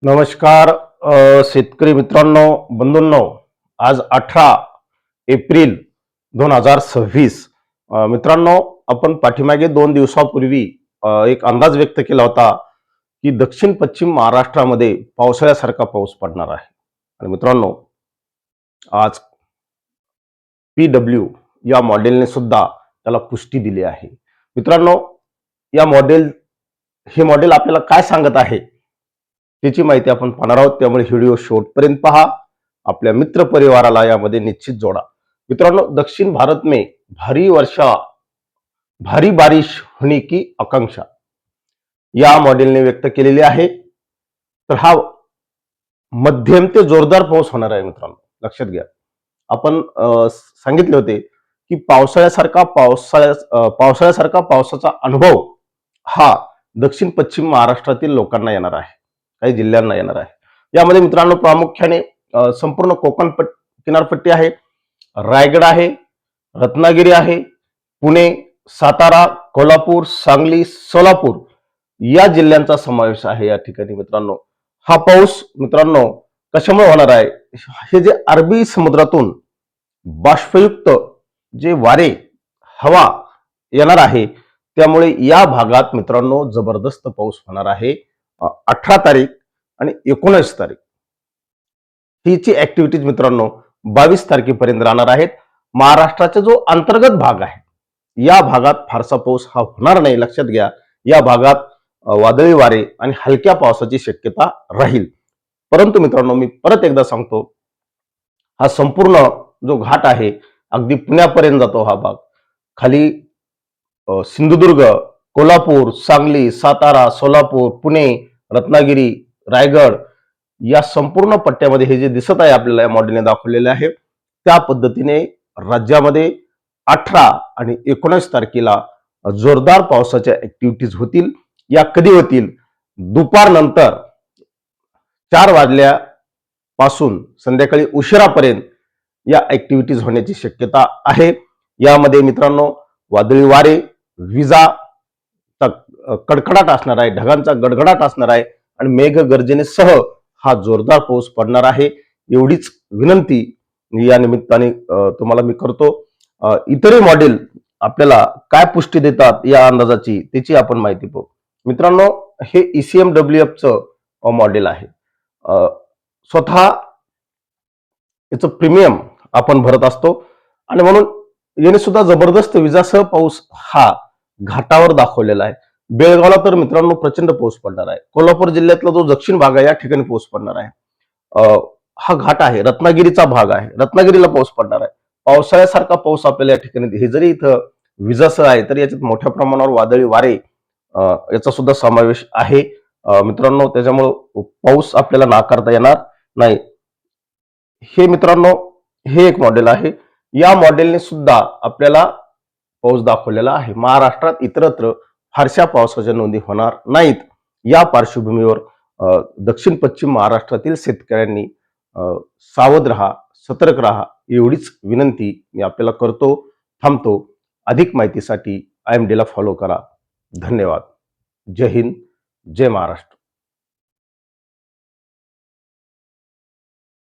नमस्कार शेतकरी मित्रांनो, बंधूंनो. आज 18 एप्रिल 2026. मित्रांनो, आपण पाठीमागे 2 दिवसापूर्वी एक अंदाज व्यक्त केला होता की दक्षिण पश्चिम महाराष्ट्रामध्ये पावसाळ्यासारखा पाऊस पडणार आहे. आणि मित्रांनो, आज PW या मॉडेलने सुद्धा त्याला पुष्टी दिली आहे. मित्रांनो, हे मॉडेल आपल्याला काय सांगत आहे त्याची माहिती आपण पाहणार आहोत. त्यामुळे व्हिडिओ शेवटपर्यंत पहा. आपल्या मित्र परिवाराला यामध्ये निश्चित जोडा. मित्रांनो, दक्षिण भारत में भारी बारिश होने की आकांक्षा या मॉडेलने व्यक्त केलेली आहे. तर हा मध्यम ते जोरदार पाऊस होणार आहे. मित्रांनो, लक्षात घ्या. आपण सांगितले होते की पावसाळ्यासारखा पावसाचा अनुभव हा दक्षिण पश्चिम महाराष्ट्रातील लोकांना येणार आहे, काही जिल्ह्यांना येणार आहे. यामध्ये मित्रांनो प्रामुख्याने संपूर्ण कोकण किनारपट्टी आहे, रायगड आहे, रत्नागिरी आहे, पुणे, सातारा, कोल्हापूर, सांगली, सोलापूर या जिल्ह्यांचा समावेश आहे. या ठिकाणी मित्रांनो हा पाऊस मित्रांनो कशामुळे होणार आहे? हे जे अरबी समुद्रातून बाष्पयुक्त जे वारे हवा येणार आहे त्यामुळे या भागात मित्रांनो जबरदस्त पाऊस होणार आहे. 18 तारीख आणि 19 तारीख हीची ऍक्टिव्हिटीज मित्रांनो 22 तारखेपर्यंत राहणार आहेत. महाराष्ट्राचा जो अंतर्गत भाग आहे या भागात फारसा पाऊस हा होणार नाही. लक्षात घ्या, या भागात वादळी वारे आणि हलक्या पावसाची शक्यता राहील. परंतु मित्रांनो, मी परत एकदा सांगतो, हा संपूर्ण जो घाट आहे अगदी पुण्यापर्यंत जातो. हा भाग खाली सिंधुदुर्ग, कोल्हापूर, सांगली, सातारा, सोलापूर, पुणे, रत्नागिरी, रायगड या संपूर्ण पट्ट्यामध्ये हे जे दिसत आहे आपल्याला या मॉडेलने दाखवलेले आहे त्या पद्धतीने राज्यामध्ये 18 आणि 19 तारखेला जोरदार पावसाच्या ऍक्टिव्हिटीज होतील. या कधी होतील? दुपारनंतर 4 वाजल्यापासून संध्याकाळी उशिरापर्यंत या ऍक्टिव्हिटीज होण्याची शक्यता आहे. यामध्ये मित्रांनो वादळी वारे, विजा कडकडाट असणार आहे, ढगांचा गडगडाट असणार आहे आणि मेघगर्जनेसह हा जोरदार पाऊस पडणार आहे. एवढीच विनंती या निमित्ताने तुम्हाला मी करतो. इतरही मॉडेल आपल्याला काय पुष्टी देतात या अंदाजाची त्याची आपण माहिती पाहू. मित्रांनो, हे ECMWF चं मॉडेल आहे. स्वतः याचं प्रीमियम आपण भरत असतो आणि म्हणून याने सुद्धा जबरदस्त विजासह पाऊस हा घाटावर दाखवलेला आहे. बेळगावला तर मित्रांनो प्रचंड पाऊस पडणार आहे. कोल्हापूर जिल्ह्यातला जो दक्षिण भाग आहे या ठिकाणी पाऊस पडणार आहे. हा घाट आहे, रत्नागिरीचा भाग आहे, रत्नागिरीला पाऊस पडणार आहे. पावसाळ्यासारखा पाऊस आपल्याला या ठिकाणी, हे जरी इथं विजासह आहे तरी याच्यात मोठ्या प्रमाणावर वादळी वारे याचा सुद्धा समावेश आहे. मित्रांनो, त्याच्यामुळे पाऊस आपल्याला नाकारता येणार नाही. हे मित्रांनो हे एक मॉडेल आहे. या मॉडेलने सुद्धा आपल्याला पाऊस दाखवलेला आहे. महाराष्ट्रात इतरत्र फारशा पावसाच्या नोंदी होणार नाहीत. या पार्श्वभूमीवर दक्षिण पश्चिम महाराष्ट्रातील शेतकऱ्यांनी सावध राहा, सतर्क राहा एवढीच विनंती मी आपल्याला करतो. थांबतो. अधिक माहितीसाठी IMD ला फॉलो करा. धन्यवाद. जय हिंद, जय महाराष्ट्र.